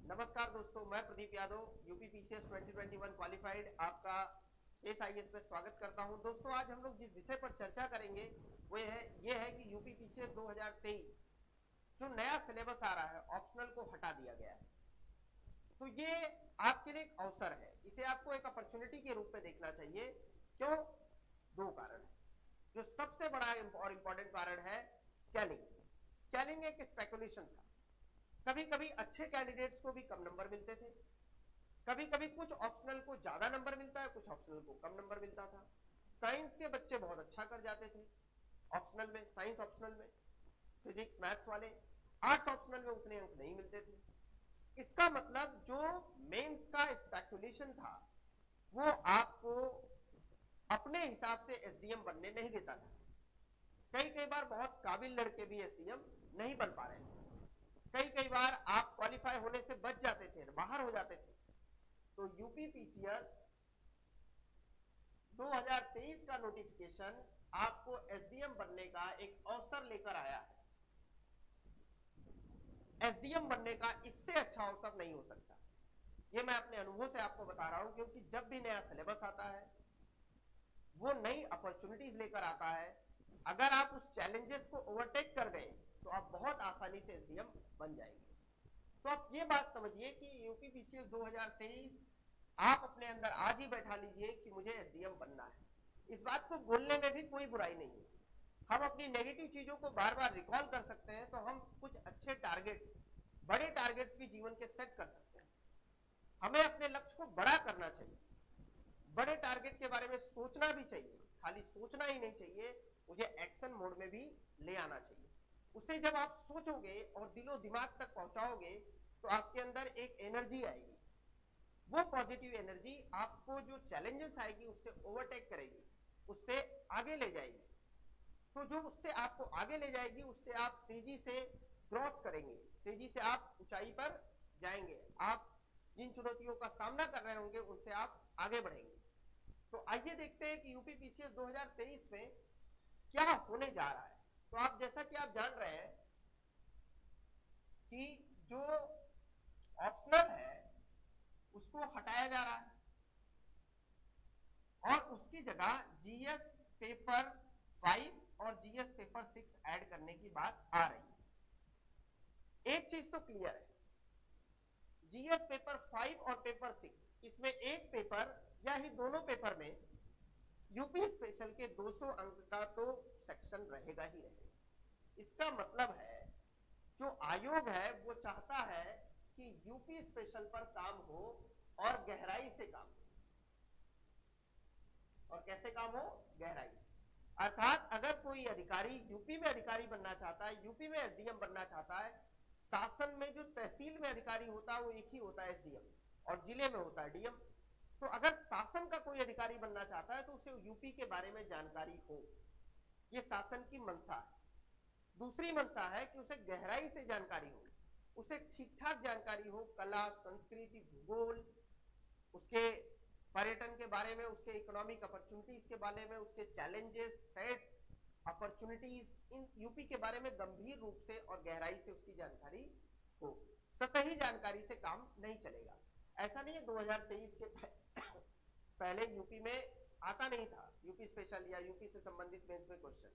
नमस्कार दोस्तों, मैं Pradeep Yadav UP PCS 2021 qualified आपका एसआईएस में स्वागत करता हूं। दोस्तों, आज हम लोग जिस विषय पर चर्चा करेंगे वो ये है कि यूपी पीसीएस 2023 जो नया सिलेबस आ रहा है, ऑप्शनल को हटा दिया गया है। तो ये आपके लिए एक अवसर है, इसे आपको एक अपॉर्चुनिटी के रूप में देखना चाहिए। क्यों? दो कारण है। जो सबसे बड़ा और इंपॉर्टेंट कारण है स्केलिंग। स्केलिंग एक स्पेकुलेशन था। कभी कभी अच्छे कैंडिडेट्स को भी कम नंबर मिलते थे, कभी कभी कुछ ऑप्शनल को ज्यादा नंबर मिलता है, कुछ ऑप्शनल को कम नंबर मिलता था। साइंस के बच्चे बहुत अच्छा कर जाते थे ऑप्शनल में, साइंस ऑप्शनल में, फिजिक्स मैथ्स वाले। आर्ट्स ऑप्शनल में उतने अंक नहीं मिलते थे। इसका मतलब जो मेंस का स्पेकुलेशन था वो आपको अपने हिसाब से एसडीएम बनने नहीं देता था। कई कई बार बहुत काबिल लड़के भी एसडीएम नहीं बन पा रहे थे। कई कई बार आप क्वालिफाई होने से बच जाते थे, बाहर हो जाते थे। तो यूपी पीसीएस 2023 का नोटिफिकेशन आपको एसडीएम बनने का एक अवसर लेकर आया है। एसडीएम बनने का इससे अच्छा अवसर नहीं हो सकता। ये मैं अपने अनुभव से आपको बता रहा हूं, क्योंकि जब भी नया सिलेबस आता है वो नई अपॉर्चुनिटीज लेकर आता है। अगर आप उस चैलेंजेस को ओवरटेक कर गए तो आप बहुत आसानी से एसडीएम बन जाएंगे। तो आप ये बात समझिए कि यूपी पीसीएस 2023 आप अपने अंदर आज ही बैठा लीजिए कि मुझे एसडीएम बनना है। इस बात को बोलने में भी कोई बुराई नहीं है। हम अपनी नेगेटिव चीजों को बार बार रिकॉल कर सकते हैं, तो हम कुछ अच्छे टारगेट्स, बड़े टारगेट्स भी जीवन के सेट कर सकते हैं। हमें अपने लक्ष्य को बड़ा करना चाहिए, बड़े टारगेट के बारे में सोचना भी चाहिए। खाली सोचना ही नहीं चाहिए, मुझे एक्शन मोड में भी ले आना चाहिए। उसे जब आप सोचोगे और दिलो दिमाग तक पहुंचाओगे तो आपके अंदर एक एनर्जी आएगी। वो पॉजिटिव एनर्जी आपको जो चैलेंजेस आएगी उससे ओवरटेक करेगी, उससे आगे ले जाएगी। तो जो उससे आपको आगे ले जाएगी उससे आप तेजी से ग्रोथ करेंगे, तेजी से आप ऊंचाई पर जाएंगे। आप जिन चुनौतियों का सामना कर रहे होंगे उनसे आप आगे बढ़ेंगे। तो आइए देखते हैं कि यूपी पीसीएस 2023 में क्या होने जा रहा है। तो आप जैसा कि आप जान रहे हैं कि जो ऑप्शनल है उसको हटाया जा रहा है और उसकी जगह जीएस पेपर 5 और जीएस पेपर 6 ऐड करने की बात आ रही है। एक चीज तो क्लियर है, जीएस पेपर 5 और पेपर 6 इसमें एक पेपर या ही दोनों पेपर में यूपी स्पेशल के 200 अंक का तो सेक्शन रहेगा ही रहेगा। इसका मतलब है जो आयोग है वो चाहता है कि यूपी स्पेशल पर काम हो और गहराई से काम हो। और कैसे काम हो? गहराई से। अर्थात अगर कोई अधिकारी यूपी में अधिकारी बनना चाहता है, यूपी में एसडीएम बनना चाहता है, शासन में जो तहसील में अधिकारी होता है वो एक ही होता है एसडीएम, और जिले में होता है डीएम। तो अगर शासन का कोई अधिकारी बनना चाहता है तो उसे यूपी के बारे में जानकारी हो, ये शासन की मंशा है। दूसरी मंशा है कि उसे गहराई से जानकारी हो, उसे ठीक ठाक जानकारी हो, कला संस्कृति भूगोल, उसके पर्यटन के बारे में, उसके इकोनॉमिक अपॉर्चुनिटीज के बारे में, उसके challenges threats opportunities, in UP के बारे में गंभीर रूप से और गहराई से उसकी जानकारी हो। सतही जानकारी से काम नहीं चलेगा। ऐसा नहीं है 2023 के पहले यूपी में आता नहीं था यूपी स्पेशल या यूपी से संबंधित मेंस में क्वेश्चन,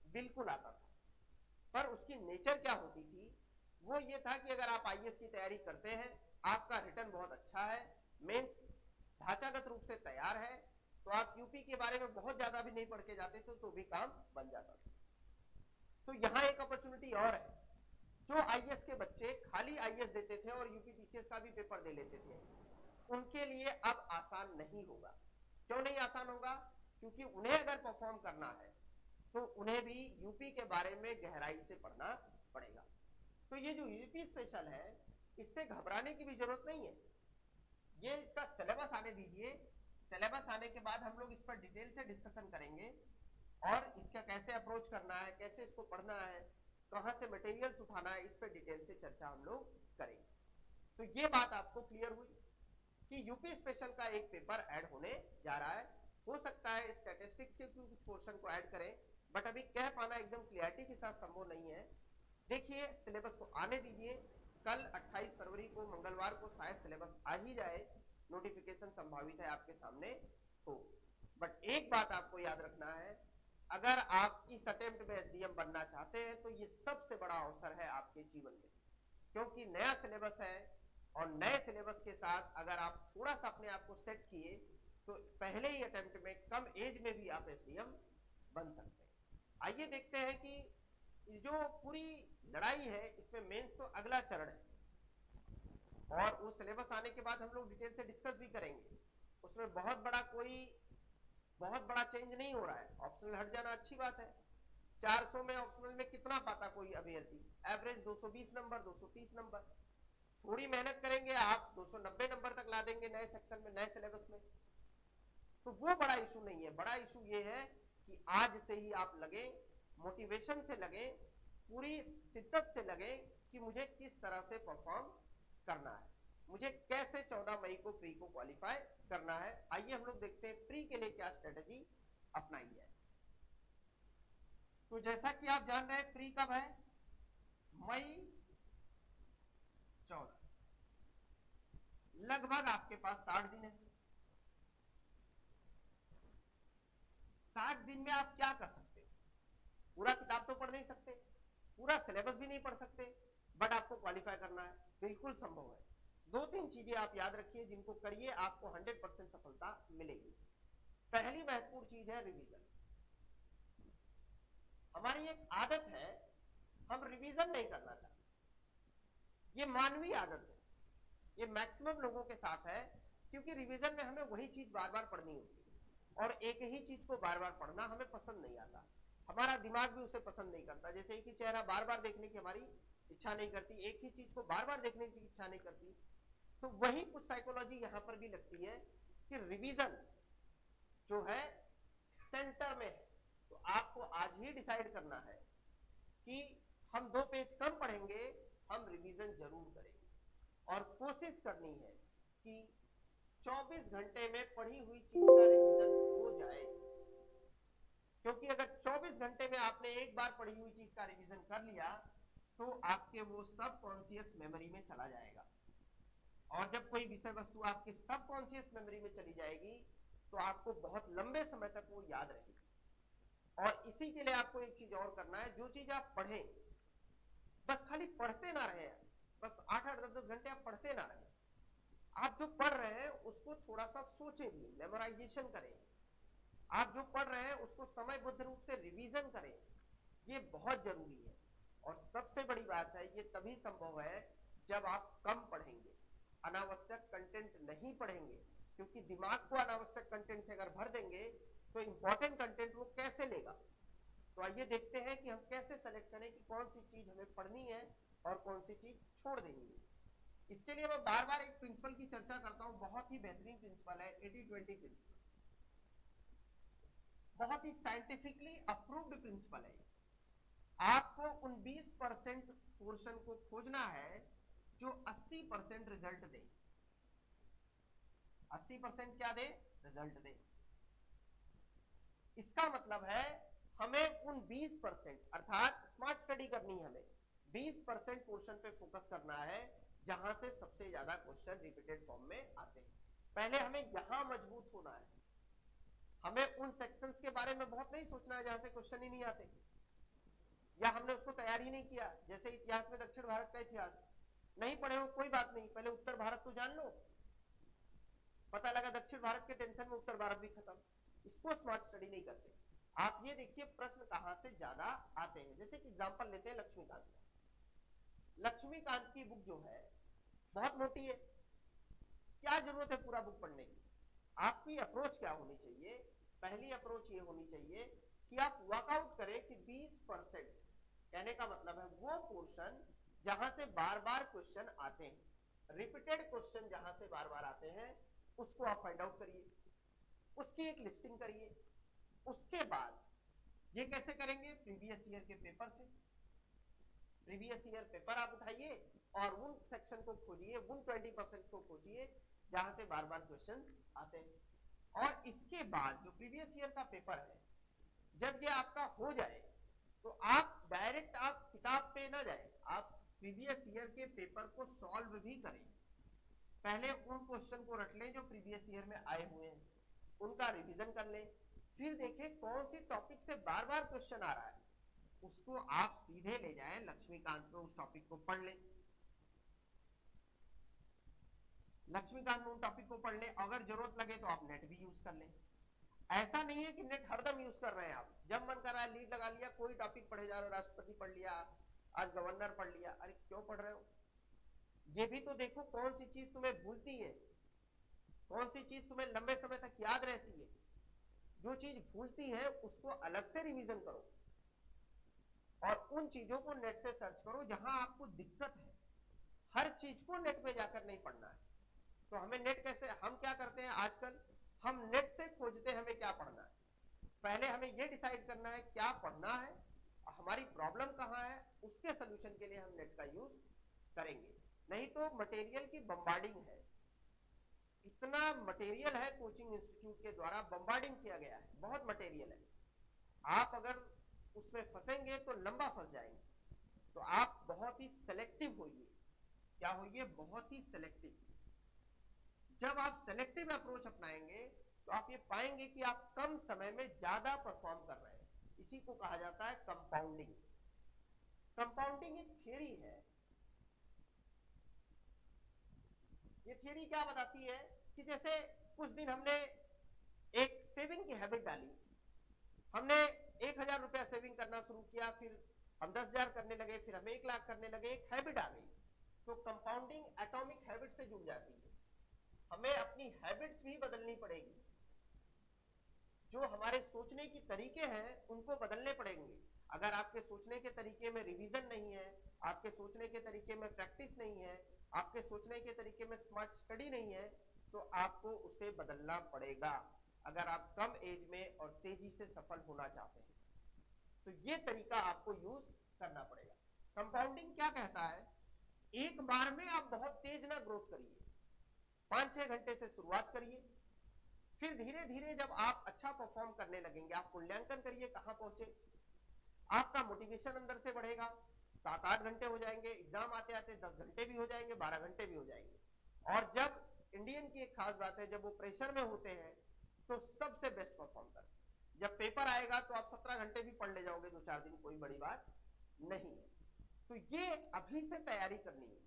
बिल्कुल आता था। पर उसकी नेचर क्या होती थी? वो ये था कि अगर आप आईएएस की तैयारी करते हैं, आपका रिटर्न बहुत अच्छा है, मेंस ढांचागत रूप से तैयार है, तो आप यूपी के बारे में बहुत ज्यादा भी नहीं पढ़ के जाते थे तो भी काम बन जाता था। तो यहां एक अपॉर्चुनिटी और है। जो आईएएस के बच्चे खाली आईएएस देते थे और यूपी पीसीएस का भी पेपर दे लेते थे, उनके लिए अब आसान नहीं होगा। क्यों नहीं आसान होगा? क्योंकि उन्हें अगर परफॉर्म करना है तो उन्हें भी यूपी के बारे में गहराई से पढ़ना पड़ेगा। तो ये जो यूपी स्पेशल है इससे घबराने की भी जरूरत नहीं है। ये इसका सिलेबस आने दीजिए, सिलेबस आने के बाद हम लोग इस पर डिटेल से डिस्कशन करेंगे और इसका कैसे अप्रोच करना है, कैसे इसको पढ़ना है, कहां से मटेरियल्स उठाना है, इस पर डिटेल से चर्चा हम लोग करेंगे। तो ये बात आपको क्लियर हुई कि यूपी स्पेशल का एक पेपर ऐड होने जा रहा है। हो सकता है स्टैटिस्टिक्स के कुछ पोर्शन को ऐड करें, बट अभी कह पाना एकदम क्लियरिटी के साथ संभव नहीं है। देखिए सिलेबस को आने दीजिए, कल 28 फरवरी जनवरी को मंगलवार को शायद सिलेबस आ ही जाए, नोटिफिकेशन संभावित है आपके सामने हो। बट एक बात आपको याद रखना है, अगर आप इस अटेम्प्ट में एसडीएम बनना चाहते हैं तो ये सबसे बड़ा अवसर है आपके जीवन में, क्योंकि नया सिलेबस है और नए सिलेबस के साथ अगर आप थोड़ा सा अपने आप को सेट किए तो पहले ही अटेम्प्ट में कम एज में भी आप एसडीएम बन सकते हैं। आइए देखते हैं कि जो पूरी लड़ाई है इसमें मेंस तो अगला चरण है और वो सिलेबस आने के बाद हम लोग डिटेल से डिस्कस भी करेंगे। उसमें बहुत बड़ा चेंज नहीं हो रहा है, ऑप्शनल हट जाना अच्छी बात है। 400 में ऑप्शनल में कितना पाता कोई अभ्यर्थी, एवरेज 220 नंबर, 230 नंबर। थोड़ी मेहनत करेंगे आप 290 नंबर तक ला देंगे नए सेक्शन में, नए सिलेबस में। तो वो बड़ा इशू नहीं है, बड़ा इशू ये है कि आज से ही आप लगे, मोटिवेशन से लगे, पूरी शिद्दत से लगे कि मुझे किस तरह से परफॉर्म करना है, मुझे कैसे 14 मई को प्री को क्वालिफाई करना है। आइए हम लोग देखते हैं प्री के लिए क्या स्ट्रेटेजी अपनाई है। तो जैसा कि आप जान रहे हैं प्री कब है, मई 14, लगभग आपके पास 60 दिन है। 60 दिन में आप क्या कर सकते हो? पूरा किताब तो पढ़ नहीं सकते, पूरा सिलेबस भी नहीं पढ़ सकते, बट आपको क्वालिफाई करना है, बिल्कुल संभव है। 2-3 चीजें आप याद रखिए, जिनको करिए आपको 100% सफलता मिलेगी। पहली महत्वपूर्ण चीज है रिवीजन। हमारी एक आदत है, हम रिवीजन नहीं करना चाहते। ये मानवीय आदत है, ये मैक्सिमम लोगों के साथ है, क्योंकि रिवीजन में हमें वही चीज बार बार पढ़नी होती है और एक ही चीज को बार बार पढ़ना हमें पसंद नहीं आता, हमारा दिमाग भी उसे पसंद नहीं करता। जैसे एक ही चेहरा बार बार देखने की हमारी इच्छा नहीं करती, एक ही चीज को बार बार देखने की इच्छा नहीं करती। तो वही कुछ साइकोलॉजी यहां पर भी लगती है कि रिवीजन जो है सेंटर में है। तो आपको आज ही डिसाइड करना है कि हम 2 पेज कम पढ़ेंगे, हम रिवीजन जरूर करेंगे और कोशिश करनी है कि 24 घंटे में पढ़ी हुई चीज का रिवीजन हो जाए। क्योंकि अगर 24 घंटे में आपने एक बार पढ़ी हुई चीज का रिवीजन कर लिया तो आपके वो सबकॉन्शियस मेमोरी में चला जाएगा, और जब कोई विषय वस्तु आपके सबकॉन्शियस मेमोरी में चली जाएगी तो आपको बहुत लंबे समय तक वो याद रहेगी। और इसी के लिए आपको एक चीज और करना है, जो चीज आप पढ़ें बस खाली पढ़ते ना रहे, बस 8-8 10-10 घंटे आप पढ़ते ना रहे, आप जो पढ़ रहे हैं उसको थोड़ा सा सोचें भी, मेमोराइजेशन करें। आप जो पढ़ रहे हैं उसको समयबद्ध रूप से रिवीजन करें, ये बहुत जरूरी है। और सबसे बड़ी बात है, ये तभी संभव है जब आप कम पढ़ेंगे, अनावश्यक कंटेंट नहीं पढ़ेंगे, क्योंकि दिमाग को अनावश्यक कंटेंट से अगर भर देंगे तो इंपॉर्टेंट कंटेंट वो कैसे लेगा। तो आइए देखते हैं कि हम कैसे सेलेक्ट करें कि कौन सी चीज हमें पढ़नी है और कौन सी चीज छोड़ देनी है। इसके लिए मैं बार बार एक प्रिंसिपल की चर्चा करता हूं, बहुत ही बेहतरीन प्रिंसिपल है 80-20 प्रिंसिपल, बहुत ही साइंटिफिकली अप्रूव्ड प्रिंसिपल है। आपको उन 20% पोर्शन को खोजना है जो 80% रिजल्ट दे। 80% क्या दे? रिजल्ट दे। इसका मतलब है हमें उन 20% अर्थात स्मार्ट स्टडी करनी है, हमें 20% पोर्शन पे फोकस करना है जहां से सबसे ज्यादा क्वेश्चन रिपीटेड फॉर्म में आते हैं। पहले हमें यहां मजबूत होना है, हमें उन सेक्शंस के बारे में बहुत नहीं सोचना है जहां से क्वेश्चन ही नहीं आते या हमने उसको तैयार ही नहीं किया। जैसे इतिहास में दक्षिण भारत का इतिहास नहीं पढ़े हो कोई बात नहीं, पहले उत्तर भारत तो जान लो, पता लगा दक्षिण भारत के टेंशन में उत्तर भारत भी खत्म। इसको स्मार्ट स्टडी नहीं करते। आप ये देखिए प्रश्न कहां से ज्यादा आते हैं। जैसे कि एग्जांपल लेते हैं लक्ष्मीकांत का। लक्ष्मीकांत की बुक जो है बहुत मोटी है, क्या जरूरत है पूरा बुक पढ़ने की? आपकी अप्रोच क्या होनी चाहिए? पहली अप्रोच ये होनी चाहिए कि आप वर्कआउट करें कि 20%, कहने का मतलब है वो पोर्शन जहां से बार बार क्वेश्चन आते हैं, रिपीटेड क्वेश्चन जहां से बार बार आते हैं, उसको आप फाइंड आउट करिए, उसकी एक लिस्टिंग करिए। उसके बाद ये कैसे करेंगे? प्रीवियस ईयर के पेपर से। प्रीवियस ईयर पेपर आप उठाइए और उन सेक्शन को खोजिए, उन 20% को खोजिए जहां से बार बार क्वेश्चन आते हैं। और इसके बाद जो प्रीवियस ईयर का पेपर है, जब ये आपका हो जाए तो आप डायरेक्ट आप किताब पे ना जाए, आप प्रीवियस ईयर के पेपर को सॉल्व भी करें। पहले उन क्वेश्चन को रट लें जो प्रीवियस ईयर में आए हुए हैं, उनका रिवीजन कर लें, फिर देखें कौन सी टॉपिक से बार बार क्वेश्चन आ रहा है, उसको आप सीधे ले जाएं लक्ष्मीकांत पे, उस टॉपिक को पढ़ लें, लक्ष्मीकांत में उन टॉपिक को पढ़ लें। अगर जरूरत लगे तो आप नेट भी यूज कर लें। ऐसा नहीं है कि नेट हरदम यूज कर रहे हैं आप, जब मन कर रहा है लीड लगा लिया, कोई टॉपिक पढ़े जा रहे हो, राष्ट्रपति पढ़ लिया, आज गवर्नर पढ़ लिया, अरे क्यों पढ़ रहे हो? ये भी तो देखो कौन सी चीज तुम्हें भूलती है, कौन सी चीज तुम्हें लंबे समय तक याद रहती है। जो चीज भूलती है उसको अलग से रिवीजन करो, और उन चीजों को नेट से सर्च करो जहां आपको दिक्कत है। हर चीज को नेट पे जाकर नहीं पढ़ना है। तो हमें नेट कैसे, हम क्या करते हैं आजकल, हम नेट से खोजते हैं हमें क्या पढ़ना है। पहले हमें यह डिसाइड करना है क्या पढ़ना है, हमारी प्रॉब्लम कहां है, उसके सोल्यूशन के लिए हम नेट का यूज करेंगे। नहीं तो मटेरियल की बम्बार्डिंग है, इतना मटेरियल है कोचिंग इंस्टीट्यूट के द्वारा बम्बार्डिंग किया गया है, बहुत मटेरियल है। आप अगर उसमें फंसेंगे तो लंबा फंस जाएंगे। तो आप बहुत ही सेलेक्टिव होइए। क्या होइए? बहुत ही सेलेक्टिव। जब आप सेलेक्टिव अप्रोच अपनाएंगे तो आप ये पाएंगे कि आप कम समय में ज्यादा परफॉर्म कर रहे हैं। इसी को कहा जाता है कंपाउंडिंग। कंपाउंडिंग एक थियरी है। ये थियरी क्या बताती है कि जैसे कुछ दिन हमने एक सेविंग की हैबिट डाली, हमने 1,000 रुपया सेविंग करना शुरू किया, फिर हम 10,000 करने लगे, फिर हम 1,00,000 करने लगे, एक हैबिट आ गई। तो कंपाउंडिंग एटॉमिक हैबिट से जुड़ जाती है। हमें अपनी हैबिट्स भी बदलनी पड़ेगी, जो हमारे सोचने की तरीके हैं उनको बदलने पड़ेंगे। अगर आपके सोचने के तरीके में रिवीजन नहीं है, आपके सोचने के तरीके में प्रैक्टिस नहीं है, आपके सोचने के तरीके में स्मार्ट स्टडी नहीं है, तो आपको उसे बदलना पड़ेगा अगर आप कम एज में और तेजी से सफल होना चाहते हैं। तो ये तरीका आपको यूज करना पड़ेगा। कंपाउंडिंग क्या कहता है? एक बार में आप बहुत तेज ना ग्रोथ करिए, 5-6 घंटे से शुरुआत करिए, फिर धीरे धीरे जब आप अच्छा परफॉर्म करने लगेंगे, आप मूल्यांकन करिए कहां पहुंचे, आपका मोटिवेशन अंदर से बढ़ेगा, 7-8 घंटे हो जाएंगे, एग्जाम आते आते 10 घंटे भी हो जाएंगे, 12 घंटे भी हो जाएंगे। और जब इंडियन की एक खास बात है, जब वो प्रेशर में होते हैं तो सबसे बेस्ट परफॉर्म करते हैं। जब पेपर आएगा तो आप 17 घंटे भी पढ़ ले जाओगे 2-4 दिन, कोई बड़ी बात नहीं है। तो ये अभी से तैयारी करनी है,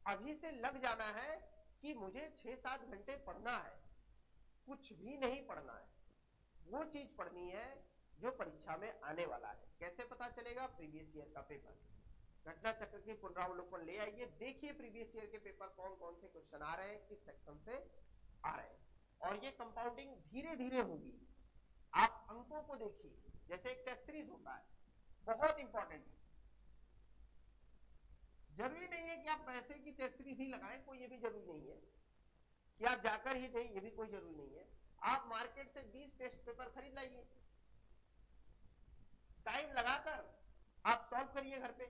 अभी से लग जाना है कि मुझे 6-7 घंटे पढ़ना है, कुछ भी नहीं पढ़ना है, वो चीज पढ़नी है जो परीक्षा में आने वाला है। कैसे पता चलेगा? प्रीवियस ईयर का पेपर, घटना चक्र के पुनरावलोकन ले आइए, देखिए प्रीवियस ईयर के पेपर कौन कौन से क्वेश्चन आ रहे हैं, किस सेक्शन से आ रहे हैं। और ये कंपाउंडिंग धीरे धीरे होगी। आप अंकों को देखिए, जैसे एक टेस्ट सीरीज होता है, बहुत इंपॉर्टेंट है। जरूरी नहीं है कि आप पैसे की टेस्ट सीरीज ही लगाएं, कोई ये भी जरूरी नहीं है कि आप जाकर ही दें, ये भी कोई जरूरी नहीं है। आप मार्केट से 20 टेस्ट पेपर खरीद लाइए, टाइम लगाकर आप सॉल्व करिए घर पे,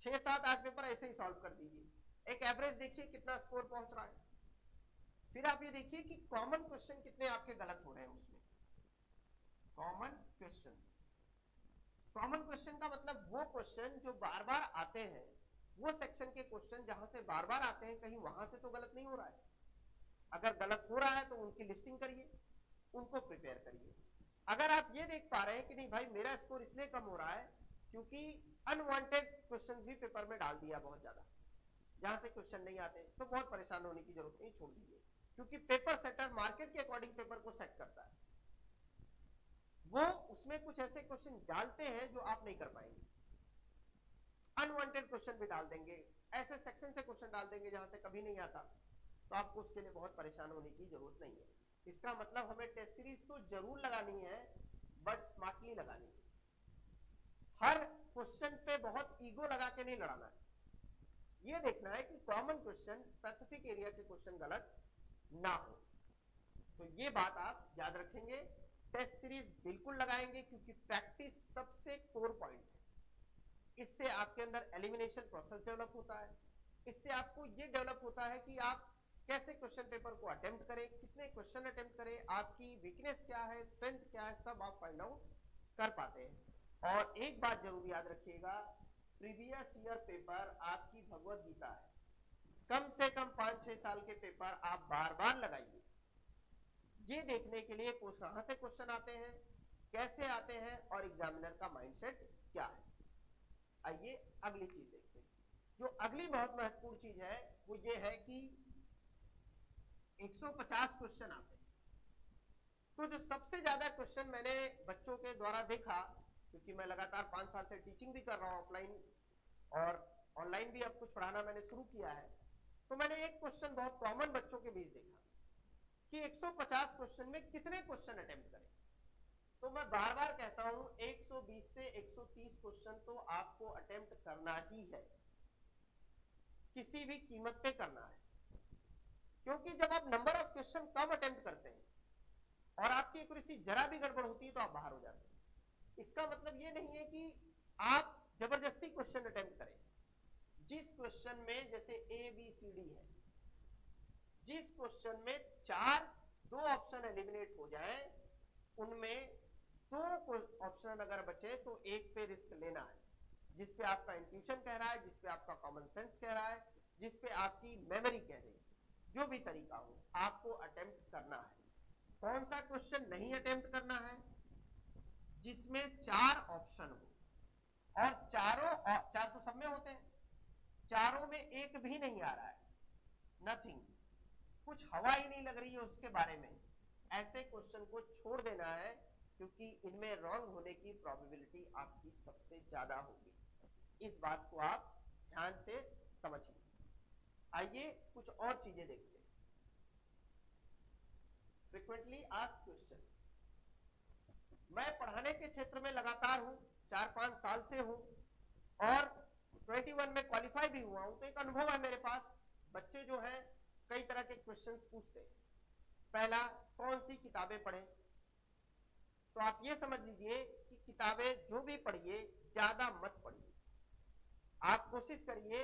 6-7-8 पेपर ऐसे ही सॉल्व कर दीजिए। एक एवरेज देखिए कितना स्कोर पहुंच रहा है। फिर आप ये देखिए कि कॉमन क्वेश्चन कितने आपके गलत हो रहे हैं उसमें। कॉमन क्वेश्चन, कॉमन क्वेश्चन का मतलब वो क्वेश्चन जो बार बार आते हैं, वो सेक्शन के क्वेश्चन जहां से बार बार आते हैं, कहीं वहां से तो गलत नहीं हो रहा है। अगर गलत हो रहा है तो उनकी लिस्टिंग करिए, उनको प्रिपेयर करिए। अगर आप ये देख पा रहे हैं कि नहीं भाई मेरा स्कोर इसलिए कम हो रहा है क्योंकि अनवांटेड क्वेश्चंस भी पेपर में डाल दिया बहुत ज्यादा, जहां से क्वेश्चन नहीं आते, तो बहुत परेशान होने की जरूरत नहीं, छोड़ दीजिए। क्योंकि पेपर सेटर मार्केट के अकॉर्डिंग पेपर को सेट करता है, वो उसमें कुछ ऐसे क्वेश्चन डालते हैं जो आप नहीं कर पाएंगे। अनवांटेड क्वेश्चन भी डाल देंगे, ऐसे सेक्शन से क्वेश्चन डाल देंगे जहां से कभी नहीं आता, तो आपको उसके लिए बहुत परेशान होने की जरूरत नहीं है। इसका मतलब हमें टेस्ट सीरीज तो जरूर लगानी है, बट स्मार्टली लगानी है। हर क्वेश्चन पे बहुत ईगो लगा के नहीं लड़ाना है। ये देखना है कि कॉमन क्वेश्चन, स्पेसिफिक एरिया के क्वेश्चन गलत ना हो। तो ये बात आप याद रखेंगे। टेस्ट सीरीज बिल्कुल लगाएंगे क्योंकि प्रैक्टिस सबसे कोर पॉइंट है। इससे आपके अंदर एलिमिनेशन प्रोसेस डेवलप होता है, इससे आपको ये डेवलप होता है कि आप कैसे क्वेश्चन पेपर को अटेम्प्ट करें, कितने क्वेश्चन अटेम्प्ट करें, आपकी वीकनेस क्या है, स्ट्रेंथ क्या है, सब आप फाइंड आउट कर पाते हैं। और एक बात जरूर याद रखिएगा प्रीवियस ईयर पेपर आपकी भगवत गीता है। कम से कम 5-6 साल के पेपर आप बार बार लगाइए, ये देखने के लिए कहां से क्वेश्चन आते हैं, कैसे आते हैं और एग्जामिनर का माइंडसेट क्या है। आइए अगली चीज देखते हैं। जो अगली बहुत महत्वपूर्ण चीज है वो ये है कि 150 क्वेश्चन आते हैं। तो जो सबसे ज्यादा क्वेश्चन मैंने बच्चों के द्वारा देखा, क्योंकि मैं लगातार 5 साल से टीचिंग भी कर रहा हूं ऑफलाइन और ऑनलाइन भी अब कुछ पढ़ाना मैंने शुरू किया है, तो मैंने एक क्वेश्चन बहुत कॉमन बच्चों के बीच देखा कि 150 क्वेश्चन में कितने क्वेश्चन अटेम्प्ट करें। तो मैं बार बार कहता हूं 120 से 130 क्वेश्चन तो आपको अटेम्प्ट करना ही है, किसी भी कीमत पे करना है। क्योंकि जब आप number of question come attempt करते हैं और आपकी एक्यूरेसी जरा भी गड़बड़ होती है तो आप बाहर हो जाते हैं। इसका मतलब ये नहीं है कि आप जबरदस्ती क्वेश्चन अटेम्प्ट करें। जिस क्वेश्चन में जैसे ए बी सी डी है, जिस क्वेश्चन में 2 ऑप्शन एलिमिनेट हो जाएं, उनमें 2 ऑप्शन अगर बचे तो एक पे रिस्क लेना है, जिस पे आपका इंट्यूशन कह रहा है, जिस पे आपका कॉमन सेंस कह रहा है, जिस पे आपकी मेमोरी कह रही है, जो भी तरीका हो आपको अटेम्प्ट करना है। कौन सा क्वेश्चन नहीं अटेम्प्ट करना है? जिसमें 4 ऑप्शन हो और चार तो सब में होते हैं, चारों में एक भी नहीं आ रहा है, नथिंग, कुछ हवा ही नहीं लग रही है उसके बारे में, ऐसे क्वेश्चन को छोड़ देना है, क्योंकि इनमें रॉन्ग होने की प्रोबेबिलिटी आपकी सबसे ज्यादा होगी। इस बात को आप ध्यान से समझिए। आइए कुछ और चीजें देखते हैं। फ्रीक्वेंटली आस्क्ड क्वेश्चन, मैं पढ़ाने के क्षेत्र में लगातार हूं, 4-5 साल से हूं और 21 में क्वालिफाई भी हुआ हूं, तो एक अनुभव है मेरे पास। बच्चे जो हैं कई तरह के क्वेश्चंस पूछते हैं। पहला, कौन सी किताबें पढ़ें? तो आप ये समझ लीजिए कि किताबें जो भी पढ़िए ज्यादा मत पढ़िए, आप कोशिश करिए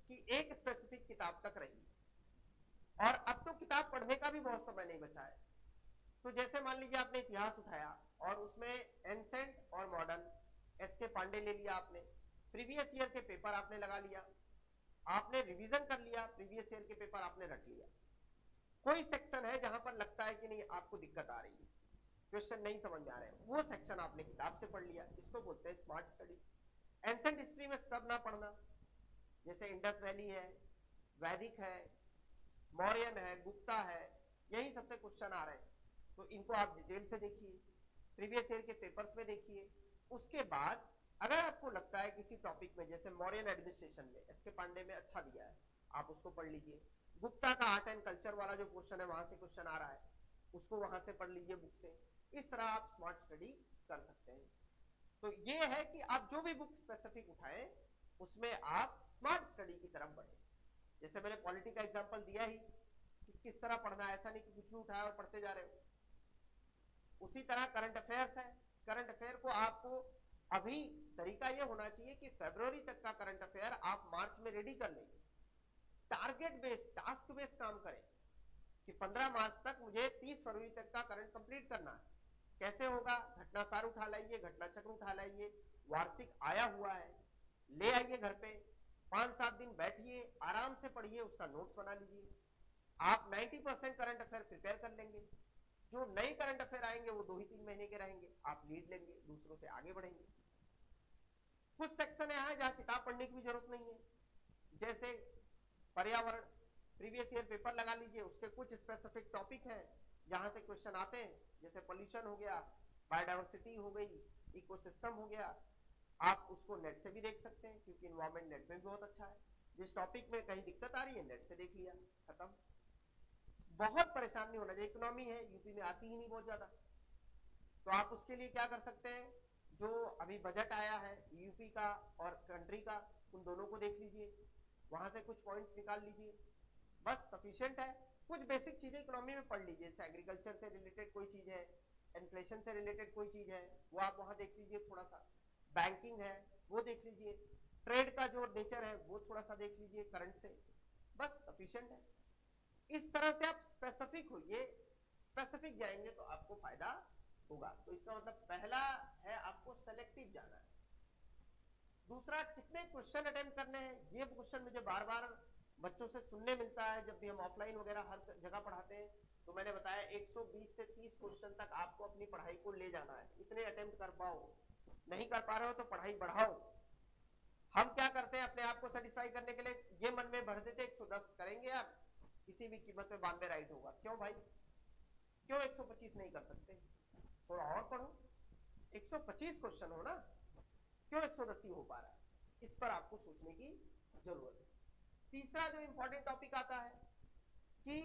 कि एक स्पेसिफिक किताब तक रहिए। और अब तो किताब पढ़ने का भी बहुत समय नहीं बचा है, तो जैसे मान लीजिए आपने इतिहास उठाया और उसमें एंसेंट और मॉडर्न, एस.के. पांडे ले लिया आपने, प्रीवियस ईयर के पेपर आपने लगा लिया, आपने रिवीजन कर लिया, प्रीवियस ईयर के पेपर आपने रख लिया। कोई सेक्शन है जहां पर लगता है कि नहीं आपको दिक्कत आ रही है, क्वेश्चन नहीं समझ में आ रहे हैं, वो सेक्शन आपने किताब से पढ़ लिया, इसको बोलते हैं स्मार्ट स्टडी। एंसेंट हिस्ट्री में सब ना पढ़ना, जैसे इंडस वैली है, वैदिक है, मौर्यन है, गुप्ता है, यही सबसे क्वेश्चन आ रहे हैं, तो इनको आप डिटेल से देखिए, प्रीवियस ईयर के पेपर्स में देखिए। उसके बाद अगर आपको लगता है किसी टॉपिक में, जैसे मौर्यन एडमिनिस्ट्रेशन में एस.के. पांडे में अच्छा दिया है, आप उसको पढ़ लीजिए। गुप्ता का आर्ट एंड कल्चर वाला जो क्वेश्चन है वहां से क्वेश्चन आ रहा है, उसको वहां से पढ़ लीजिए बुक से। इस तरह आप स्मार्ट स्टडी कर सकते हैं। तो ये है कि आप जो भी बुक स्पेसिफिक उठाएं उसमें आप स्मार्ट स्टडी की तरफ बढ़े। जैसे मैंने पॉलिटी का एग्जांपल दिया ही कि किस तरह पढ़ना है, ऐसा नहीं कि कुछ भी उठाया और पढ़ते जा रहे हो। उसी तरह करंट अफेयर्स है, करंट अफेयर को आपको अभी तरीका यह होना चाहिए कि फरवरी तक का करंट अफेयर आप मार्च में रेडी कर लेंगे। टारगेट बेस्ड, टास्क बेस्ड काम करें कि 15 मार्च तक मुझे 30 फरवरी तक का करंट कंप्लीट करना है। कैसे होगा? घटना सार उठा लाइए, घटना चक्र उठा लाइए, वार्षिक आया हुआ है ले आइए घर पे, 5-7 दिन बैठिए, आराम से पढ़िए, उसका नोट्स बना लीजिए। आप 90% करंट अफेयर प्रिपेयर कर लेंगे। जो नए करंट अफेयर आएंगे वो 2 ही 3 महीने के रहेंगे, आप लीड लेंगे, दूसरों से आगे बढ़ेंगे। कुछ सेक्शन है जहां किताब पढ़ने की भी जरूरत नहीं है, जैसे पर्यावरण, प्रीवियस ईयर पेपर लगा लीजिए, उसके कुछ स्पेसिफिक टॉपिक हैं जहां से क्वेश्चन आते हैं, जैसे पोल्यूशन हो गया, बायोडाइवर्सिटी हो गई, इकोसिस्टम हो गया। आप उसको नेट से भी देख सकते हैं, क्योंकि इन्वायरमेंट नेट में भी बहुत अच्छा है। जिस टॉपिक में कहीं दिक्कत आ रही है नेट से देख लिया, खत्म। बहुत परेशान नहीं होना चाहिए। इकोनॉमी है, यूपी में आती ही नहीं बहुत ज्यादा, तो आप उसके लिए क्या कर सकते हैं, जो अभी बजट आया है यूपी का और कंट्री का, उन दोनों को देख लीजिए, वहां से कुछ पॉइंट्स निकाल लीजिए, बस सफिशिएंट है। कुछ बेसिक चीजें इकोनॉमी में पढ़ लीजिए, जैसे एग्रीकल्चर से रिलेटेड कोई चीज है, इन्फ्लेशन से रिलेटेड कोई चीज है, वो आप वहां देख लीजिए थोड़ा सा। बैंकिंग है वो देख लीजिए, ट्रेड का जो नेचर है वो थोड़ा सा देख लीजिए करंट से, बस सफिशिएंट है। इस तरह से आप स्पेसिफिक होइए, स्पेसिफिक जाएंगे तो आपको फायदा होगा। तो इसका मतलब पहला है आपको सेलेक्टिव जाना है। दूसरा, कितने क्वेश्चन अटेम्प्ट करने हैं। ये क्वेश्चन मुझे बार बार बच्चों से सुनने मिलता है जब भी हम ऑफलाइन वगैरह हर जगह पढ़ाते हैं। तो मैंने बताया 120 से 30 क्वेश्चन तक आपको अपनी पढ़ाई को ले जाना है, इतने अटेम्प्ट कर पाओ। नहीं कर पा रहे हो तो पढ़ाई बढ़ाओ। हम क्या करते हैं अपने आप को सेटिस्फाई करने के लिए, ये मन में भर देते 110 करेंगे यार, किसी भी कीमत पे 92 राइट होगा। क्यों भाई, क्यों 125 नहीं कर सकते? थोड़ा और पढ़ो, 125 क्वेश्चन हो ना, क्यों 110 ही हो पा रहा है? इस पर आपको सोचने की जरूरत है। तीसरा जो इंपॉर्टेंट टॉपिक आता है कि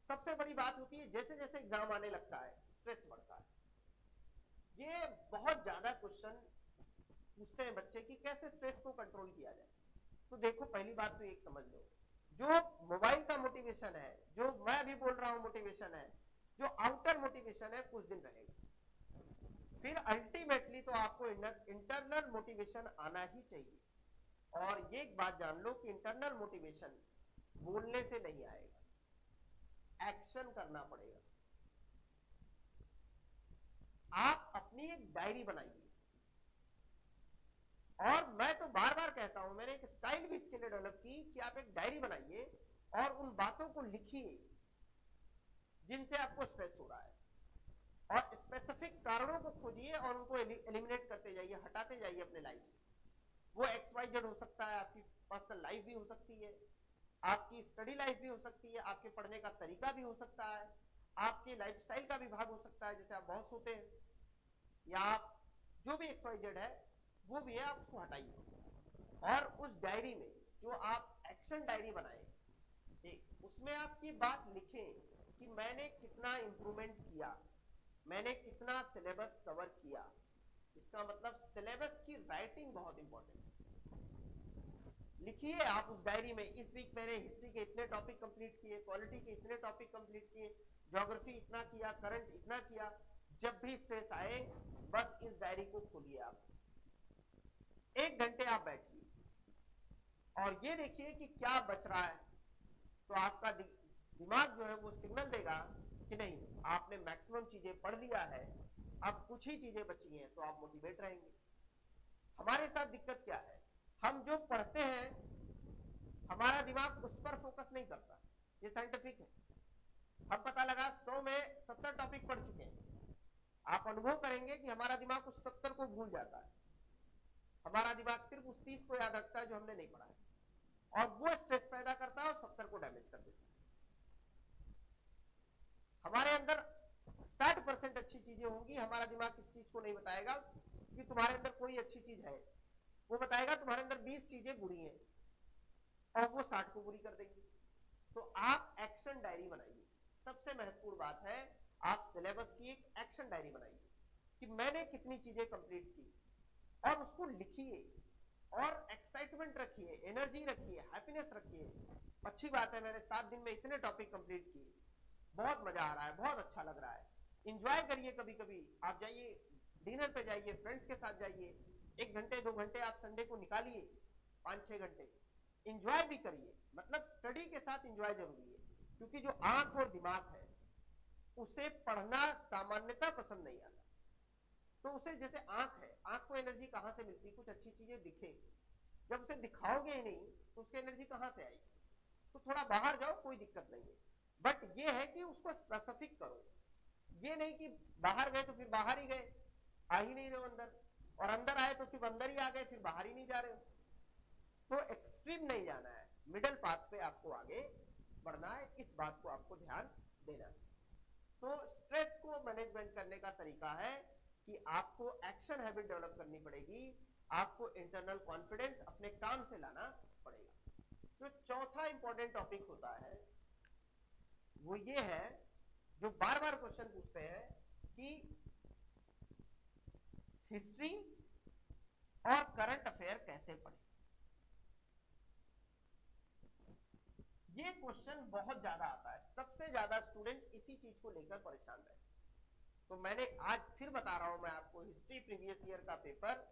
सबसे बड़ी बात होती है, जैसे जैसे एग्जाम आने लगता है स्ट्रेस बढ़ता है। ये बहुत ज्यादा क्वेश्चन पूछते हैं बच्चे कि कैसे स्ट्रेस को कंट्रोल किया जाए। तो देखो, पहली बात तो एक समझ लो, जो मोबाइल का मोटिवेशन है, जो मैं अभी बोल रहा हूं मोटिवेशन है, जो आउटर मोटिवेशन है कुछ दिन रहेगा, फिर अल्टीमेटली तो आपको इंटरनल मोटिवेशन आना ही चाहिए। और ये एक बात जान लो कि इंटरनल मोटिवेशन बोलने से नहीं आएगा, एक्शन करना पड़ेगा। आप अपनी एक डायरी बनाइए, और मैं तो बार बार कहता हूं, मैंने एक स्टाइल भी इसके लिए डेवलप की कि आप एक डायरी बनाइए और उन बातों को लिखिए जिनसे आपको स्ट्रेस हो रहा है, और स्पेसिफिक कारणों को खोजिए और उनको एलिमिनेट करते जाइए, हटाते जाइए अपने लाइफ से। वो XYZ हो सकता है, आपकी पर्सनल लाइफ भी हो सकती है, आपकी स्टडी लाइफ भी हो सकती है, आपके पढ़ने का तरीका भी हो सकता है, आपके लाइफस्टाइल का भी भाग हो सकता है, जैसे आप बहुत सोते हैं, या आप जो भी XYZ है वो भी है, आप उसको हटाइए। और उस डायरी में जो आप एक्शन डायरी बनाए, उसमें आप ये बात लिखें कि मैंने कितना इंप्रूवमेंट किया, मैंने कितना सिलेबस कवर किया। इसका मतलब सिलेबस की राइटिंग बहुत इंपॉर्टेंट है। लिखिए आप उस डायरी में, इस वीक मैंने हिस्ट्री के इतने टॉपिक कंप्लीट किए, पॉलिटी के इतने टॉपिक कंप्लीट किए, ज्योग्राफी इतना किया, करंट इतना किया। जब भी स्ट्रेस आए बस इस डायरी को खोलिए, आप 1 घंटे आप बैठिए और ये देखिए कि क्या बच रहा है। तो आपका दिमाग जो है वो सिग्नल देगा कि नहीं, आपने मैक्सिमम चीजें पढ़ लिया है, अब कुछ ही चीजें बची हैं, तो आप मोटिवेट रहेंगे। हमारे साथ दिक्कत क्या है, हम जो पढ़ते हैं हमारा दिमाग उस पर फोकस नहीं करता, ये साइंटिफिक है। हम पता लगा 100 में 70 टॉपिक पढ़ चुके हैं, आप अनुभव करेंगे कि हमारा दिमाग उस 70 को भूल जाता है, हमारा दिमाग सिर्फ उस 30 को याद रखता है जो हमने नहीं पढ़ा है, और वो स्ट्रेस पैदा करता है और 70 को डैमेज कर देता है। हमारे अंदर 60% अच्छी चीजें होंगी, हमारा दिमाग इस चीज को नहीं बताएगा कि तुम्हारे अंदर कोई अच्छी चीज है, वो बताएगा तुम्हारे अंदर 20 चीजें बुरी हैं, और वो 60 को बुरी कर देंगी। तो आप एक्शन डायरी बनाइए। सबसे महत्वपूर्ण बात है, आप सिलेबस की एक एक्शन डायरी बनाइए कि मैंने कितनी चीजें कंप्लीट की, और उसको लिखिए, और एक्साइटमेंट रखिए, एनर्जी रखिए, हैप्पीनेस रखिए। अच्छी बात है, मैंने 7 दिन में इतने टॉपिक कंप्लीट किए, बहुत मजा आ रहा है, बहुत अच्छा लग रहा है। इंजॉय करिए, कभी कभी आप जाइए डिनर पे, जाइए फ्रेंड्स के साथ जाइए, 1 घंटे 2 घंटे आप संडे को निकालिए, 5-6 घंटे इंजॉय भी करिए। मतलब स्टडी के साथ इंजॉय जरूरी है, क्योंकि जो आंख और दिमाग है उसे पढ़ना सामान्यतः पसंद नहीं आता। तो उसे, जैसे आंख है, आंख को एनर्जी कहां से मिलती, कुछ अच्छी चीजें दिखे, जब उसे दिखाओगे ही नहीं तो उसकी एनर्जी कहां से आएगी। तो थोड़ा बाहर जाओ, कोई दिक्कत नहीं है, बट ये है कि उसको स्पेसिफिक करो। ये नहीं कि बाहर गए तो फिर बाहर ही गए, आ ही नहीं रहे अंदर, और अंदर आए तो सिर्फ अंदर ही आ गए, फिर बाहर ही नहीं जा रहे हो। तो एक्सट्रीम नहीं जाना है, मिडल पाथ पे आपको आगे बढ़ना है, इस बात को आपको ध्यान देना है। तो स्ट्रेस को मैनेजमेंट करने का तरीका है कि आपको एक्शन हैबिट डेवलप करनी पड़ेगी, आपको इंटरनल कॉन्फिडेंस अपने काम से लाना पड़ेगा। जो चौथा इंपॉर्टेंट टॉपिक होता है वो ये है, जो बार बार क्वेश्चन पूछते हैं कि हिस्ट्री और करंट अफेयर कैसे पढ़े। ये क्वेश्चन बहुत ज्यादा आता है, सबसे ज्यादा स्टूडेंट इसी चीज को लेकर परेशान रहे। तो मैंने आज फिर बता रहा हूं मैं आपको, हिस्ट्री प्रीवियस ईयर का पेपर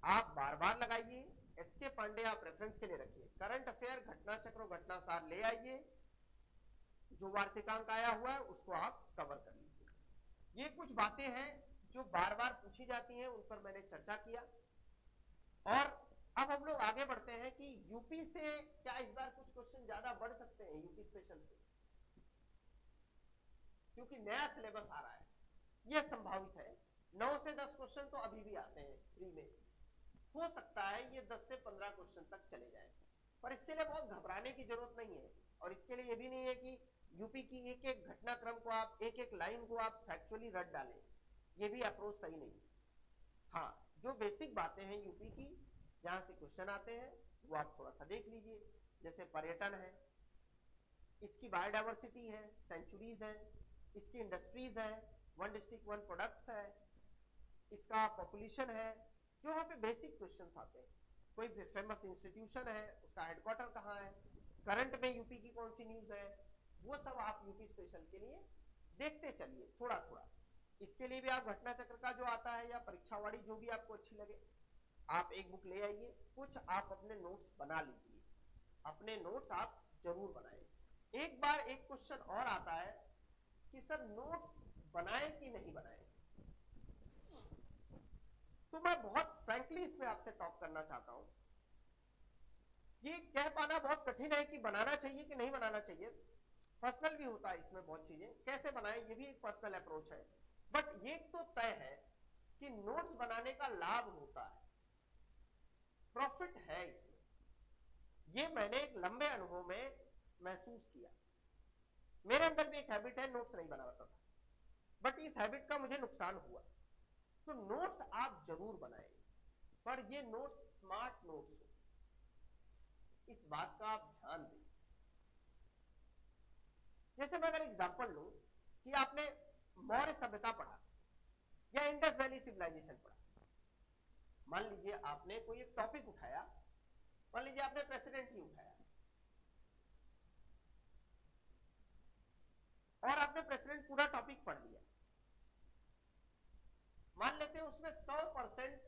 आप बार बार लगाइए, एसके पांडे आप रेफरेंस के लिए रखिए, करंट अफेयर घटना चक्र घटना सार ले आइए, जो वार्षिकांक आया हुआ है उसको आप कवर कर लीजिए। ये कुछ बातें हैं जो बार बार पूछी जाती हैं, उन पर मैंने चर्चा किया। और अब हम लोग आगे बढ़ते हैं कि यूपी से क्या इस बार कुछ क्वेश्चन ज्यादा बढ़ सकते हैं यूपी स्पेशल से, क्योंकि नया सिलेबस आ रहा है, यह संभावित है। 9 से 10 क्वेश्चन तो अभी भी आते हैं प्री में, हो सकता है ये 10 से 15 क्वेश्चन तक चले जाए, पर इसके लिए बहुत घबराने की जरूरत नहीं है। और इसके लिए ये भी नहीं है कि यूपी की एक एक घटनाक्रम को आप, एक एक लाइन को आप फैक्चुअली रट डालें, ये भी अप्रोच सही नहीं। हाँ, जो बेसिक बातें हैं यूपी की, जहां से क्वेश्चन आते हैं वो आप थोड़ा सा देख लीजिए। जैसे पर्यटन है, इसकी बायोडाइवर्सिटी है, सेंचुरीज है, इसकी इंडस्ट्रीज है, वन डिस्ट्रिक्ट वन प्रोडक्ट्स है, इसका पॉपुलेशन है, जो वहां पे बेसिक क्वेश्चंस आते हैं। कोई फेमस इंस्टीट्यूशन है, उसका हेडक्वार्टर कहाँ है, करंट में यूपी की कौन सी न्यूज है, वो सब आप यूपी स्पेशल के लिए देखते चलिए थोड़ा थोड़ा। इसके लिए भी आप घटना चक्र का जो आता है या परीक्षावाड़ी जो भी आपको अच्छी लगे, आप एक बुक ले आइए, कुछ आप अपने नोट्स बना लीजिए, अपने नोट्स आप जरूर बनाएं। एक बार एक क्वेश्चन और आता है कि सर नोट्स बनाए कि नहीं बनाए, तो मैं बहुत फ्रैंकली इसमें आपसे टॉक करना चाहता हूं। ये कह पाना बहुत कठिन है कि बनाना चाहिए कि नहीं बनाना चाहिए, पर्सनल भी होता है इसमें बहुत चीजें, कैसे बनाए ये भी एक पर्सनल अप्रोच है। बट ये तो तय है कि नोट्स बनाने का लाभ होता है, प्रॉफिट है इसमें, ये मैंने एक लंबे अनुभव में महसूस किया। मेरे अंदर भी एक हैबिट है, नोट्स नहीं बनाता था, बट इस हैबिट का मुझे नुकसान हुआ। तो नोट्स आप जरूर बनाएं, पर ये नोट्स स्मार्ट नोट्स हो, इस बात का आप ध्यान दें। जैसे मैं अगर एग्जांपल लूं कि आपने मौर्य सभ्यता पढ़ा या इंडस वैली सिविलाइजेशन पढ़ा, मान लीजिए आपने कोई एक टॉपिक उठाया, मान लीजिए आपने प्रेसिडेंट ही उठाया और आपने प्रेसिडेंट पूरा टॉपिक पढ़ लिया, मान लेते हैं उसमें 100%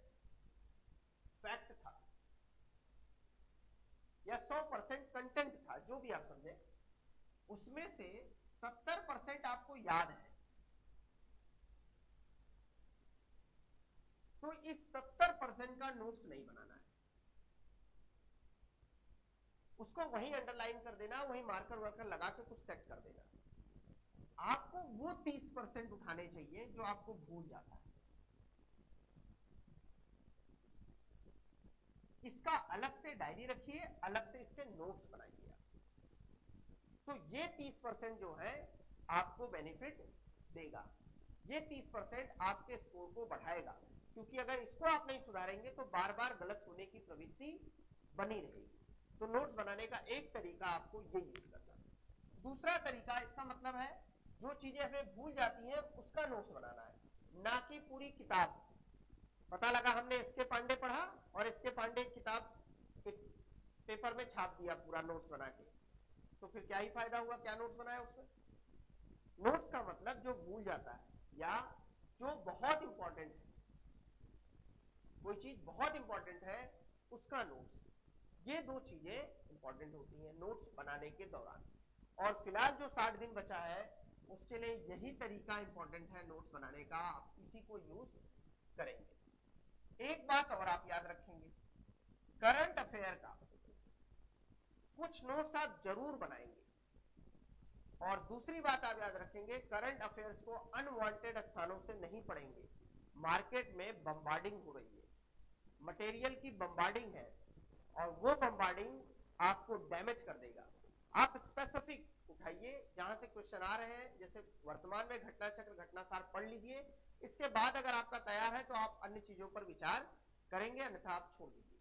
फैक्ट था या 100% कंटेंट था, जो भी आप समझे, उसमें से 70% आपको याद है, तो इस 70% का नोट्स नहीं बनाना है, उसको वहीं अंडरलाइन कर देना, वहीं मार्कर वर्कर लगा के कुछ सेट कर देना। आपको वो 30% उठाने चाहिए जो आपको भूल जाता है, इसका अलग से डायरी रखिए, अलग से इसके नोट्स बनाइए। तो ये 30% जो है आपको बेनिफिट देगा, ये 30% आपके स्कोर को बढ़ाएगा, क्योंकि अगर इसको आप नहीं सुधारेंगे तो बार बार गलत होने की प्रवृत्ति बनी रहेगी। तो नोट्स बनाने का एक तरीका आपको ये यूज करना। दूसरा तरीका, इसका मतलब है जो चीजें हमें भूल जाती हैं उसका नोट्स बनाना है, ना कि पूरी किताब। पता लगा हमने एस के पांडे पढ़ा और एस के पांडे किताब पेपर में छाप दिया पूरा नोट्स बना के, तो फिर क्या ही फायदा हुआ, क्या नोट्स बनाया उसमें। नोट्स का मतलब जो भूल जाता है या जो बहुत इंपॉर्टेंट है, कोई चीज बहुत इंपॉर्टेंट है उसका नोट्स, ये दो चीजें इंपॉर्टेंट होती हैं नोट्स बनाने के दौरान। और फिलहाल जो 60 दिन बचा है उसके लिए यही तरीका इंपॉर्टेंट है नोट्स बनाने का, आप इसी को यूज करेंगे। एक बात और आप याद रखेंगे, करंट अफेयर का कुछ नोट्स आप जरूर बनाएंगे, और दूसरी बात आप याद रखेंगे, करंट अफेयर्स को अनवांटेड स्थानों से नहीं पढ़ेंगे। मार्केट में बम्बार्डिंग हो रही है, मटेरियल की बम्बार्डिंग है, और वो बम्बार्डिंग आपको डैमेज कर देगा। आप स्पेसिफिक उठाइए जहां से क्वेश्चन आ रहे हैं, जैसे वर्तमान में घटना चक्र घटनासार पढ़ लीजिए, इसके बाद अगर आपका तैयार है तो आप अन्य चीजों पर विचार करेंगे, अन्यथा आप छोड़ दीजिए।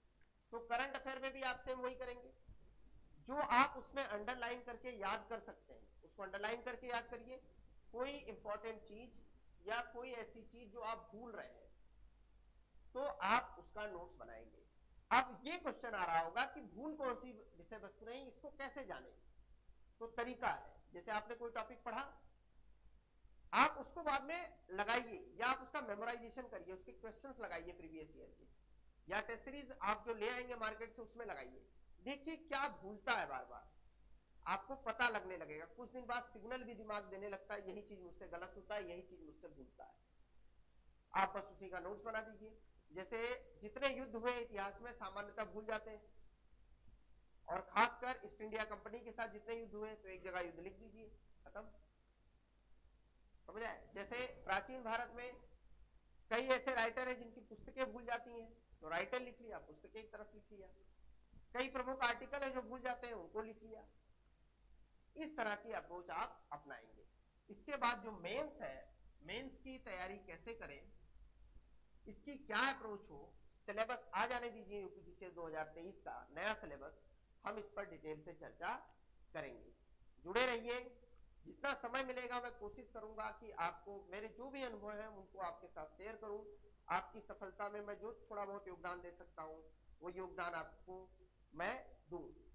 तो करंट अफेयर में भी आप सेम वही करेंगे, जो आप उसमें अंडरलाइन करके याद कर सकते हैं उसको अंडरलाइन करके याद करिए। कोई इंपॉर्टेंट चीज या कोई ऐसी चीज जो आप भूल रहे हैं तो आप उसका नोट्स बनाएंगे। अब ये क्वेश्चन आ रहा होगा कि भूल कौन सी विषय वस्तु नहीं, इसको कैसे जाने। तो तरीका है, जैसे आपने कोई टॉपिक पढ़ा, आप उसको बाद में लगाइए या आप उसका मेमोराइजेशन करिए, उसके क्वेश्चंस लगाइए प्रीवियस ईयर के, या टेस्ट सीरीज आप जो ले आएंगे मार्केट से उसमें लगाइए, देखिए क्या भूलता है बार बार, आपको पता लगने लगेगा। कुछ दिन बाद सिग्नल भी दिमाग देने लगता है, यही चीज मुझसे गलत होता है, यही चीज मुझसे भूलता है। आप बस उसी का नोट्स बना दीजिए, जैसे जितने युद्ध हुए इतिहास में सामान्यतः भूल जाते हैं, और खासकर ईस्ट इंडिया कंपनी के साथ जितने युद्ध हुए तो एक जगह युद्ध लिख दीजिए, खत्म, समझ आए। जैसे प्राचीन भारत में कई ऐसे राइटर हैं जिनकी पुस्तकें भूल जाती हैं, तो राइटर लिख लिया, पुस्तकें एक तरफ लिख लिया। कई प्रमुख आर्टिकल है जो भूल जाते हैं, उनको लिख लिया। इस तरह की अप्रोच आप अपनाएंगे। इसके बाद जो मेंस है, मेंस की तैयारी कैसे करें, इसकी क्या अप्रोच हो, सिलेबस आ जाने दीजिए यूपीपीसीएल 2023 का नया सिलेबस, हम इस पर डिटेल से चर्चा करेंगे। जुड़े रहिए, जितना समय मिलेगा मैं कोशिश करूंगा कि आपको मेरे जो भी अनुभव है उनको आपके साथ शेयर करूं। आपकी सफलता में मैं जो थोड़ा बहुत योगदान दे सकता हूं वो योगदान आपको मैं दूं।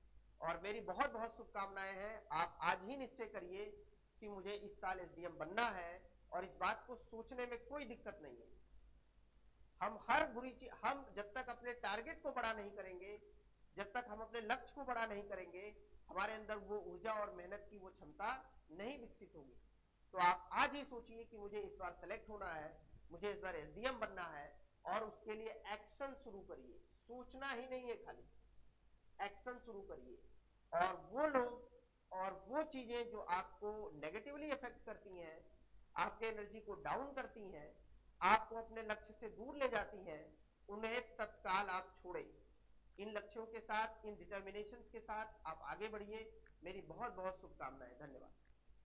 और मेरी बहुत बहुत शुभकामनाएं हैं। आप आज ही निश्चय करिए कि मुझे इस साल एसडीएम बनना है, और इस बात को सोचने में कोई दिक्कत नहीं है। हम हर बुरी चीज, हम जब तक अपने टारगेट को बड़ा नहीं करेंगे, जब तक हम अपने लक्ष्य को बड़ा नहीं करेंगे, हमारे अंदर वो ऊर्जा और मेहनत की वो क्षमता नहीं विकसित होगी। तो आप आज ही सोचिए कि मुझे इस बार सेलेक्ट होना है, मुझे इस बार एसडीएम बनना है, और उसके लिए एक्शन शुरू करिए। सोचना ही नहीं है, खाली एक्शन शुरू करिए। और वो लोग और वो चीजें जो आपको नेगेटिवली इफेक्ट करती हैं, आपके एनर्जी को डाउन करती हैं, आपको अपने लक्ष्य से दूर ले जाती हैं, उन्हें तत्काल आप छोड़ें। इन लक्ष्यों के साथ, इन डिटर्मिनेशंस के साथ आप आगे बढ़िए। मेरी बहुत बहुत शुभकामनाएं। धन्यवाद।